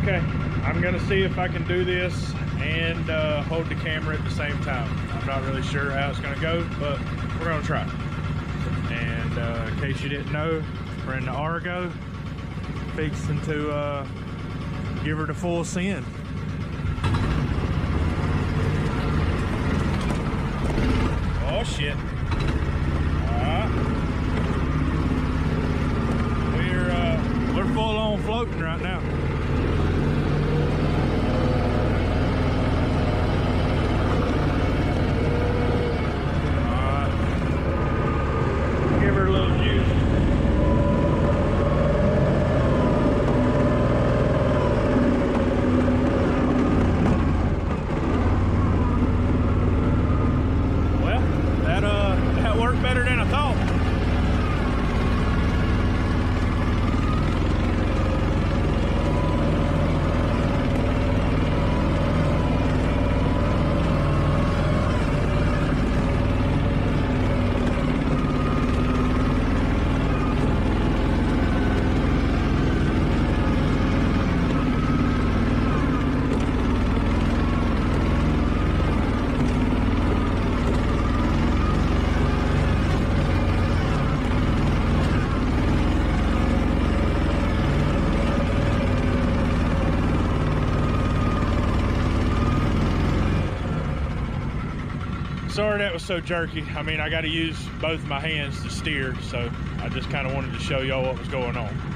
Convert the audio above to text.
Okay, I'm gonna see if I can do this and hold the camera at the same time. I'm not really sure how it's gonna go, but we're gonna try. And in case you didn't know, we're in the Argo, fixing to give her the full send. Oh shit. We're full on floating right now. Give her a little juice. Well, that worked better than I thought. Sorry that was so jerky. I mean, I got to use both my hands to steer, so I just kind of wanted to show y'all what was going on.